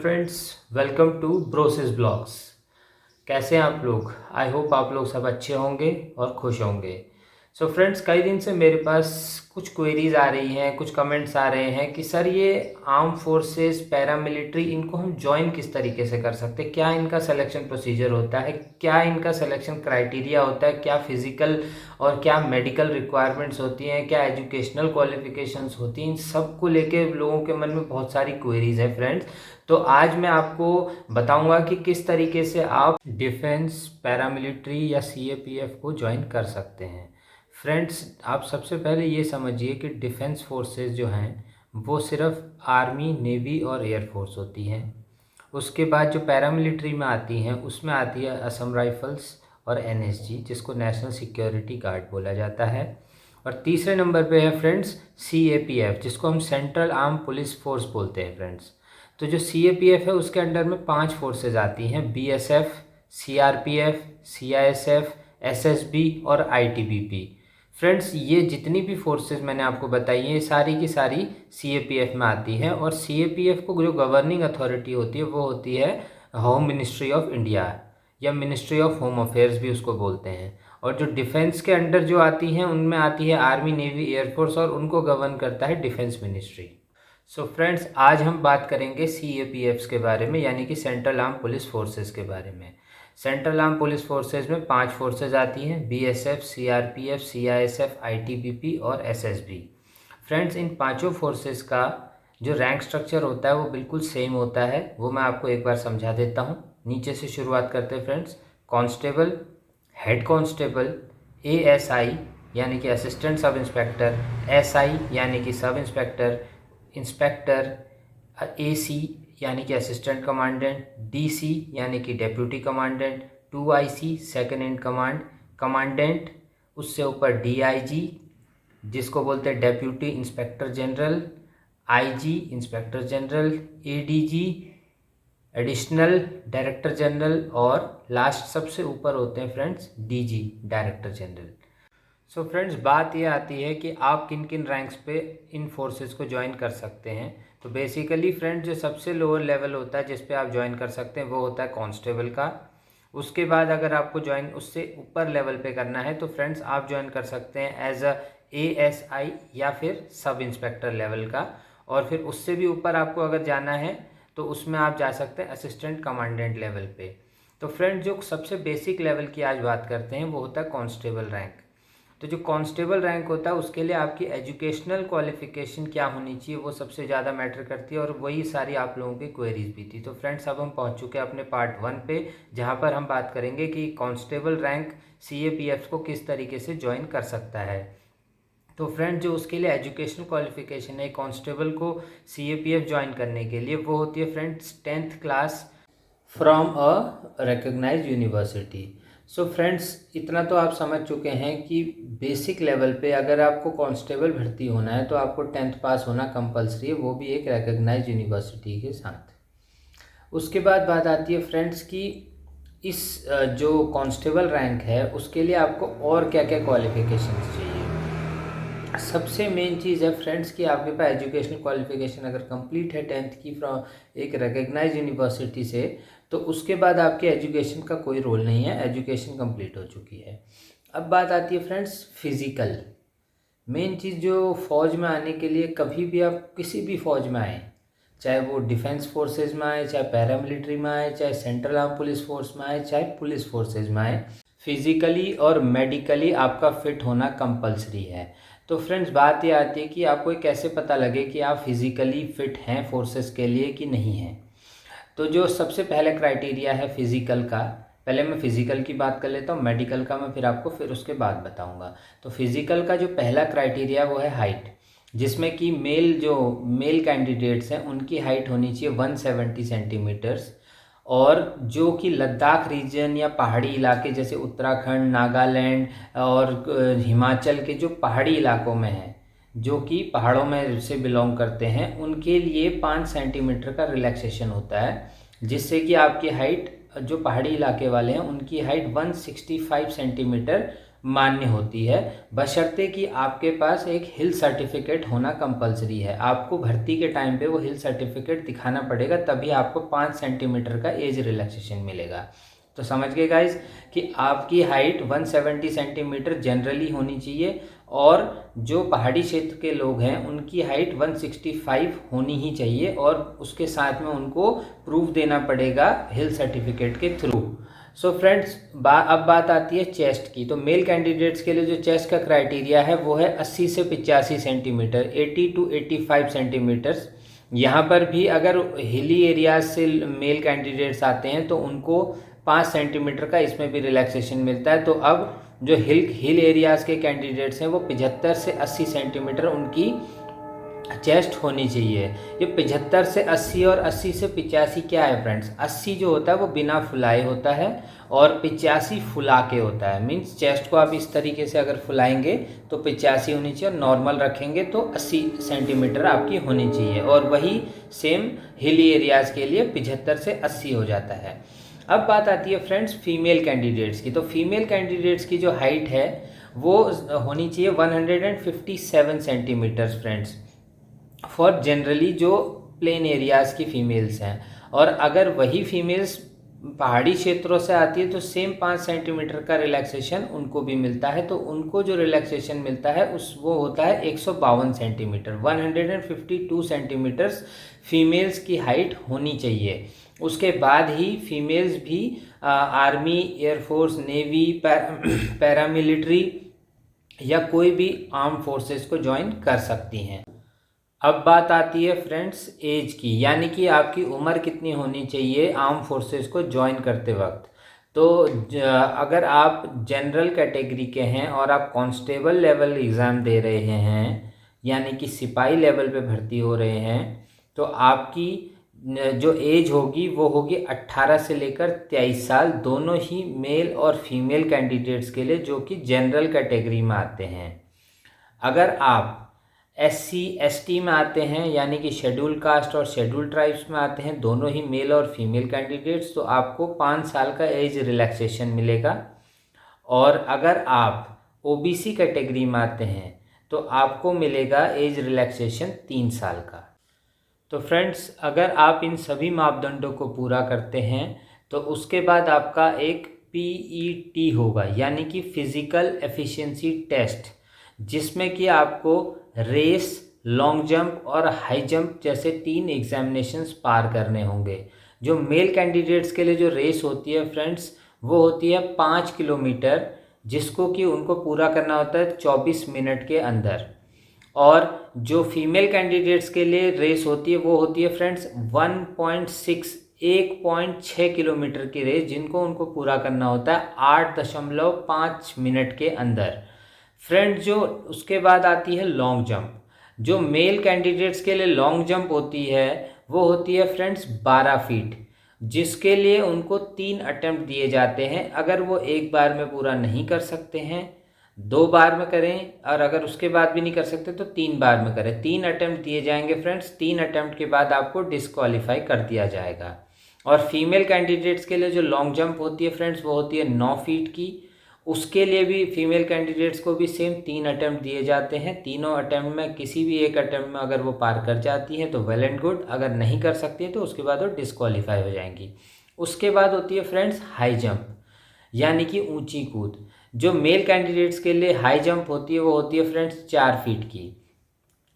Friends, welcome to Brosis blogs. कैसे हैं आप लोग? आई होप आप लोग सब अच्छे होंगे और खुश होंगे। सो फ्रेंड्स, कई दिन से मेरे पास कुछ क्वेरीज आ रही हैं, कुछ कमेंट्स आ रहे हैं कि सर ये आर्म फोर्सेस, पैरामिलिट्री, इनको हम ज्वाइन किस तरीके से कर सकते हैं? क्या इनका सिलेक्शन प्रोसीजर होता है? क्या इनका सिलेक्शन क्राइटेरिया होता है? क्या फिजिकल और क्या मेडिकल रिक्वायरमेंट्स होती हैं? क्या एजुकेशनल क्वालिफिकेशंस होती हैं? इन सब को लेके लोगों के मन में बहुत सारी क्वेरीज है फ्रेंड्स। तो आज मैं आपको बताऊंगा कि किस तरीके से आप डिफेंस, पैरामिलिट्री या सीएपीएफ को ज्वाइन कर सकते हैं। फ्रेंड्स, आप सबसे पहले ये समझिए कि डिफेंस फोर्सेस जो हैं वो सिर्फ आर्मी, नेवी और एयरफोर्स होती हैं। उसके बाद जो पैरामिलिट्री में आती हैं उसमें आती है असम राइफल्स और एनएसजी, जिसको नेशनल सिक्योरिटी गार्ड बोला जाता है। और तीसरे नंबर पे है फ्रेंड्स सीएपीएफ, जिसको हम सेंट्रल आर्म पुलिस फोर्स बोलते हैं फ्रेंड्स। तो जो सीएपीएफ है उसके अंडर में 5 फोर्सेज आती हैं: बीएसएफ, सीआरपीएफ, सीआईएसएफ, एसएसबी और आईटीबीपी। फ्रेंड्स, ये जितनी भी फोर्सेज मैंने आपको बताई हैं ये सारी की सारी सीएपीएफ में आती हैं। और सीएपीएफ को जो गवर्निंग अथॉरिटी होती है वो होती है होम मिनिस्ट्री ऑफ इंडिया, या मिनिस्ट्री ऑफ होम अफेयर्स भी उसको बोलते हैं। और जो डिफेंस के अंडर जो आती हैं उनमें आती है आर्मी, नेवी, एयरफोर्स, और उनको गवर्न करता है डिफेंस मिनिस्ट्री। सो फ्रेंड्स, आज हम बात करेंगे सीएपीएफ्स के बारे में, यानी कि सेंट्रल आर्म पुलिस फोर्सेस के बारे में। सेंट्रल आर्म पुलिस फोर्सेस में 5 फोर्सेज आती हैं: बीएसएफ, सीआरपीएफ, सीआईएसएफ, आईटीबीपी और एसएसबी। फ्रेंड्स, इन पांचों फोर्सेस का जो रैंक स्ट्रक्चर होता है वो बिल्कुल सेम होता है। वो मैं आपको एक बार समझा देता हूँ। नीचे से शुरुआत करते हैं friends. Constable, head constable, ASI यानी कि असिस्टेंट सब इंस्पेक्टर, एसआई यानी कि सब इंस्पेक्टर, इंस्पेक्टर, एसी यानी कि असिस्टेंट कमांडेंट, डीसी यानी कि deputy commandant, 2IC second in command, commandant, उससे ऊपर डीआईजी जिसको बोलते हैं deputy inspector general, IG inspector general, ADG additional director general, और लास्ट सबसे ऊपर होते हैं friends DG director general. So friends, बात ये आती है कि आप किन किन रैंक्स पे इन फोर्सेस को ज्वाइन कर सकते हैं। तो बेसिकली फ्रेंड्स, जो सबसे लोअर लेवल होता है जिस पे आप ज्वाइन कर सकते हैं वो होता है कांस्टेबल का। उसके बाद अगर आपको ज्वाइन उससे ऊपर लेवल पे करना है तो फ्रेंड्स आप ज्वाइन कर सकते हैं एज अ एएसआई या फिर सब इंस्पेक्टर लेवल का। और फिर उससे भी ऊपर आपको अगर जाना है तो उसमें आप जा सकते हैं असिस्टेंट कमांडेंट लेवल पे। तो फ्रेंड्स, जो सबसे बेसिक लेवल की आज बात करते हैं वो होता है कांस्टेबल रैंक। तो जो कांस्टेबल रैंक होता है उसके लिए आपकी एजुकेशनल क्वालिफिकेशन क्या होनी चाहिए वो सबसे ज़्यादा मैटर करती है, और वही सारी आप लोगों की क्वेरीज भी थी। तो फ्रेंड्स, अब हम पहुंच चुके हैं अपने पार्ट 1 पे, जहां पर हम बात करेंगे कि कांस्टेबल रैंक सीएपीएफ को किस तरीके से ज्वाइन कर सकता है। तो फ्रेंड, जो उसके लिए एजुकेशनल क्वालिफिकेशन है कांस्टेबल को सीएपीएफ ज्वाइन करने के लिए वो होती है friends 10th class from a recognised university. So friends, इतना तो आप समझ चुके हैं कि बेसिक लेवल पे अगर आपको कांस्टेबल भर्ती होना है तो आपको 10th पास होना कंपलसरी है, वो भी एक रिकग्नाइज्ड यूनिवर्सिटी के साथ। उसके बाद बात आती है फ्रेंड्स कि इस जो कांस्टेबल रैंक है उसके लिए आपको और क्या क्या क्वालिफिकेशंस चाहिए। सबसे मेन चीज़ है फ्रेंड्स कि आपके पास एजुकेशनल क्वालिफिकेशन अगर कंप्लीट है 10th की फ्रॉम एक रिकग्नाइज यूनिवर्सिटी से, तो उसके बाद आपके एजुकेशन का कोई रोल नहीं है, एजुकेशन कंप्लीट हो चुकी है। अब बात आती है फ्रेंड्स फिज़िकल। मेन चीज़ जो फ़ौज में आने के लिए, कभी भी आप किसी भी फ़ौज में आए, चाहे वो डिफेंस फोर्सेज में आए, चाहे पैरामिलिट्री में आए, चाहे सेंट्रल आर्म पुलिस फोर्स में आए, चाहे पुलिस फोर्सेज में आए, फिज़िकली और मेडिकली आपका फिट होना कंपलसरी है। तो फ्रेंड्स, बात ये आती है कि आपको कैसे पता लगे कि आप फिज़िकली फ़िट हैं फोर्सेस के लिए कि नहीं हैं। तो जो सबसे पहले क्राइटेरिया है फिज़िकल का, पहले मैं फ़िज़िकल की बात कर लेता हूँ, मेडिकल का मैं फिर आपको फिर उसके बाद बताऊँगा। तो फिज़िकल का जो पहला क्राइटेरिया वो है हाइट, जिसमें कि मेल कैंडिडेट्स हैं उनकी हाइट होनी चाहिए 170 सेंटीमीटर्स। और जो कि लद्दाख रीजन या पहाड़ी इलाके जैसे उत्तराखंड, नागालैंड और हिमाचल के जो पहाड़ी इलाकों में हैं, जो कि पहाड़ों में से बिलोंग करते हैं, उनके लिए 5 सेंटीमीटर का रिलैक्सेशन होता है, जिससे कि आपकी हाइट, जो पहाड़ी इलाके वाले हैं उनकी हाइट 165 सेंटीमीटर मान्य होती है, बशर्ते कि आपके पास एक हिल सर्टिफिकेट होना कंपलसरी है। आपको भर्ती के टाइम पे वो हिल सर्टिफिकेट दिखाना पड़ेगा, तभी आपको 5 सेंटीमीटर का एज रिलैक्सेशन मिलेगा। तो समझ गए गाइज कि आपकी हाइट 170 सेंटीमीटर जनरली होनी चाहिए, और जो पहाड़ी क्षेत्र के लोग हैं उनकी हाइट 165 होनी ही चाहिए, और उसके साथ में उनको प्रूफ देना पड़ेगा हिल सर्टिफिकेट के थ्रू। सो फ्रेंड्स, अब बात आती है चेस्ट की। तो मेल कैंडिडेट्स के लिए जो चेस्ट का क्राइटेरिया है वो है 80 से 85 सेंटीमीटर, 80 to 85 सेंटीमीटर्स। यहाँ पर भी अगर हिली एरियाज से मेल कैंडिडेट्स आते हैं तो उनको 5 सेंटीमीटर का इसमें भी रिलैक्सेशन मिलता है। तो अब जो हिल एरियाज़ के कैंडिडेट्स हैं वो 75 से 80 सेंटीमीटर उनकी चेस्ट होनी चाहिए। ये 75 से 80 और 80 से 85 क्या है फ्रेंड्स? 80 जो होता है वो बिना फुलाए होता है, और 85 फुला के होता है। मीन्स चेस्ट को आप इस तरीके से अगर फुलाएंगे तो 85 होनी चाहिए, और नॉर्मल रखेंगे तो 80 सेंटीमीटर आपकी होनी चाहिए। और वही सेम हिली एरियाज़ के लिए 75 से 80 हो जाता है। अब बात आती है फ्रेंड्स फीमेल कैंडिडेट्स की। तो फीमेल कैंडिडेट्स की जो हाइट है वो होनी चाहिए 157 सेंटीमीटर्स फ्रेंड्स, फॉर जनरली जो प्लेन एरियाज़ की फ़ीमेल्स हैं। और अगर वही फीमेल्स पहाड़ी क्षेत्रों से आती है तो सेम 5 सेंटीमीटर का रिलैक्सेशन उनको भी मिलता है। तो उनको जो रिलैक्सेशन मिलता है वो होता है 152 सेंटीमीटर, 152 सेंटीमीटर्स फीमेल्स की हाइट होनी चाहिए। उसके बाद ही फीमेल्स भी आर्मी, एयरफोर्स, नेवी, पैरामिलिट्री या कोई भी आर्म फोर्सेस को ज्वाइन कर सकती हैं। अब बात आती है फ्रेंड्स एज की, यानी कि आपकी उम्र कितनी होनी चाहिए आर्म फोर्सेस को ज्वाइन करते वक्त। तो अगर आप जनरल कैटेगरी के हैं और आप कांस्टेबल लेवल एग्ज़ाम दे रहे हैं, यानी कि सिपाही लेवल पे भर्ती हो रहे हैं, तो आपकी जो एज होगी वो होगी 18 से लेकर 23 साल, दोनों ही मेल और फीमेल कैंडिडेट्स के लिए जो कि जनरल कैटेगरी में आते हैं। अगर आप SC ST में आते हैं, यानी कि शेड्यूल कास्ट और शेड्यूल ट्राइब्स में आते हैं, दोनों ही मेल और फीमेल कैंडिडेट्स, तो आपको 5 साल का एज रिलैक्सेशन मिलेगा। और अगर आप OBC कैटेगरी में आते हैं तो आपको मिलेगा एज रिलैक्सेशन 3 साल का। तो फ्रेंड्स, अगर आप इन सभी मापदंडों को पूरा करते हैं तो उसके बाद आपका एक PET होगा, यानी कि फिज़िकल एफिशिएंसी टेस्ट, जिसमें कि आपको रेस, लॉन्ग जंप और हाई जंप जैसे 3 एग्जामिनेशंस पार करने होंगे। जो मेल कैंडिडेट्स के लिए जो रेस होती है फ्रेंड्स, वो होती है 5 किलोमीटर, जिसको कि उनको पूरा करना होता है 24 मिनट के अंदर। और जो फीमेल कैंडिडेट्स के लिए रेस होती है वो होती है फ्रेंड्स 1.6 किलोमीटर की रेस, जिनको उनको पूरा करना होता है 8.5 मिनट के अंदर। फ्रेंड्स, जो उसके बाद आती है लॉन्ग जंप। जो मेल कैंडिडेट्स के लिए लॉन्ग जंप होती है वो होती है फ्रेंड्स 12 फीट, जिसके लिए उनको 3 अटेम्प्ट दिए जाते हैं। अगर वो एक बार में पूरा नहीं कर सकते हैं 2 बार में करें, और अगर उसके बाद भी नहीं कर सकते तो 3 बार में करें। 3 अटेम्प्ट दिए जाएंगे फ्रेंड्स, 3 अटेम्प्ट के बाद आपको डिस्क्वालीफाई कर दिया जाएगा। और फीमेल कैंडिडेट्स के लिए जो लॉन्ग जंप होती है फ्रेंड्स वो होती है 9 फीट की। उसके लिए भी फीमेल कैंडिडेट्स को भी सेम 3 अटेम्प्ट दिए जाते हैं। तीनों अटेम्प्ट में किसी भी एक अटेम्प्ट में अगर वो पार कर जाती हैं तो वेल एंड गुड, अगर नहीं कर सकती है तो उसके बाद वो डिस्क्वालीफाई हो जाएंगी। उसके बाद होती है फ्रेंड्स हाई जंप, यानी कि ऊंची कूद। जो मेल कैंडिडेट्स के लिए हाई जंप होती है वो होती है फ्रेंड्स 4 फीट की,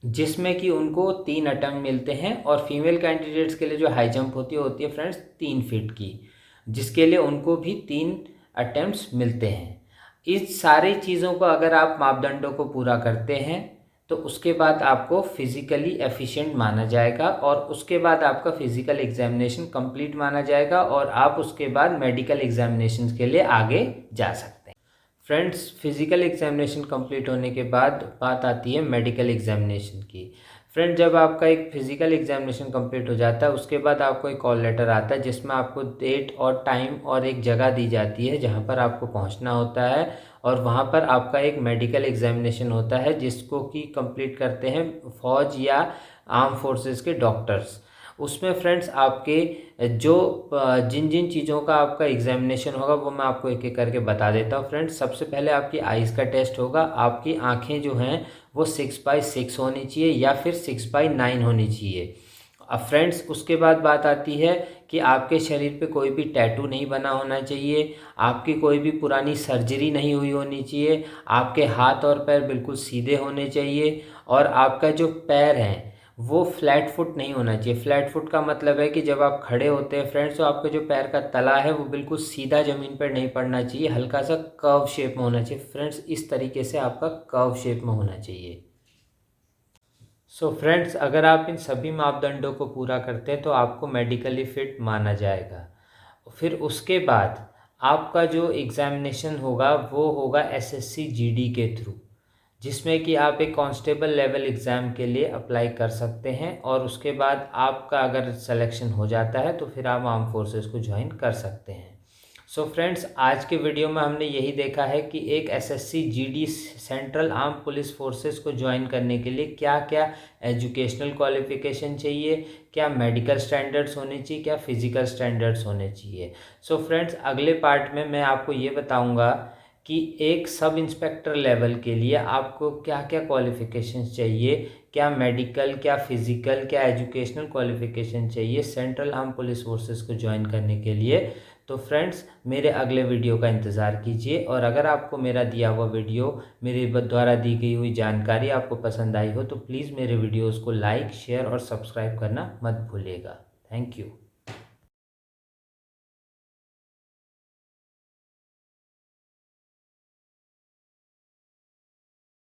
जिसमें कि उनको 3 अटेम्प्ट मिलते हैं। और फीमेल कैंडिडेट्स के लिए जो हाई जंप होती है फ्रेंड्स 3 फीट की, जिसके लिए उनको भी 3 अटेम्प्ट्स मिलते हैं। इस सारी चीज़ों को अगर आप मापदंडों को पूरा करते हैं तो उसके बाद आपको फिज़िकली एफिशिएंट माना जाएगा, और उसके बाद आपका फिज़िकल एग्जामिनेशन कंप्लीट माना जाएगा, और आप उसके बाद मेडिकल एग्जामिनेशन के लिए आगे जा सकते हैं। फ्रेंड्स, फिज़िकल एग्जामिनेशन कंप्लीट होने के बाद बात आती है मेडिकल एग्जामिनेशन की। फ्रेंड, जब आपका एक फ़िज़िकल एग्जामिनेशन कंप्लीट हो जाता है उसके बाद आपको एक कॉल लेटर आता है, जिसमें आपको डेट और टाइम और एक जगह दी जाती है जहां पर आपको पहुंचना होता है, और वहां पर आपका एक मेडिकल एग्जामिनेशन होता है जिसको कि कंप्लीट करते हैं फ़ौज या आर्म फोर्सेस के डॉक्टर्स। उसमें फ्रेंड्स आपके जो जिन जिन चीज़ों का आपका एग्जामिनेशन होगा वो मैं आपको एक एक करके बता देता हूँ फ्रेंड्स। सबसे पहले आपकी आइज़ का टेस्ट होगा। आपकी आँखें जो हैं वो 6/6 होनी चाहिए या फिर 6/9 होनी चाहिए। अब फ्रेंड्स उसके बाद बात आती है कि आपके शरीर पे कोई भी टैटू नहीं बना होना चाहिए, आपकी कोई भी पुरानी सर्जरी नहीं हुई होनी चाहिए, आपके हाथ और पैर बिल्कुल सीधे होने चाहिए और आपका जो पैर है वो फ्लैट फुट नहीं होना चाहिए। फ्लैट फुट का मतलब है कि जब आप खड़े होते हैं फ्रेंड्स तो आपके जो पैर का तला है वो बिल्कुल सीधा ज़मीन पर नहीं पड़ना चाहिए, हल्का सा कर्व शेप में होना चाहिए फ्रेंड्स। इस तरीके से आपका कर्व शेप में होना चाहिए। सो फ्रेंड्स अगर आप इन सभी मापदंडों को पूरा करते हैं तो आपको मेडिकली फ़िट माना जाएगा। फिर उसके बाद आपका जो एग्ज़ामिनेशन होगा वो होगा एसएससी जीडी के थ्रू, जिसमें कि आप एक कांस्टेबल लेवल एग्ज़ाम के लिए अप्लाई कर सकते हैं और उसके बाद आपका अगर सिलेक्शन हो जाता है तो फिर आप आर्म फोर्सेस को ज्वाइन कर सकते हैं। सो फ्रेंड्स आज के वीडियो में हमने यही देखा है कि एक SSC GD central arm police forces को ज्वाइन करने के लिए क्या क्या एजुकेशनल क्वालिफ़िकेशन चाहिए, क्या मेडिकल स्टैंडर्ड्स होने चाहिए, क्या फिज़िकल स्टैंडर्ड्स होने चाहिए। सो फ्रेंड्स अगले पार्ट में मैं आपको ये बताऊंगा कि एक सब इंस्पेक्टर लेवल के लिए आपको क्या क्या क्वालिफ़िकेशंस चाहिए, क्या मेडिकल, क्या फ़िज़िकल, क्या एजुकेशनल क्वालिफ़िकेशन चाहिए सेंट्रल आर्म पुलिस फोर्सेस को ज्वाइन करने के लिए। तो फ्रेंड्स मेरे अगले वीडियो का इंतज़ार कीजिए और अगर आपको मेरा दिया हुआ वीडियो, मेरे द्वारा दी गई हुई जानकारी आपको पसंद आई हो तो प्लीज़ मेरे वीडियोज़ को लाइक, शेयर और सब्सक्राइब करना मत भूलिएगा। Thank you.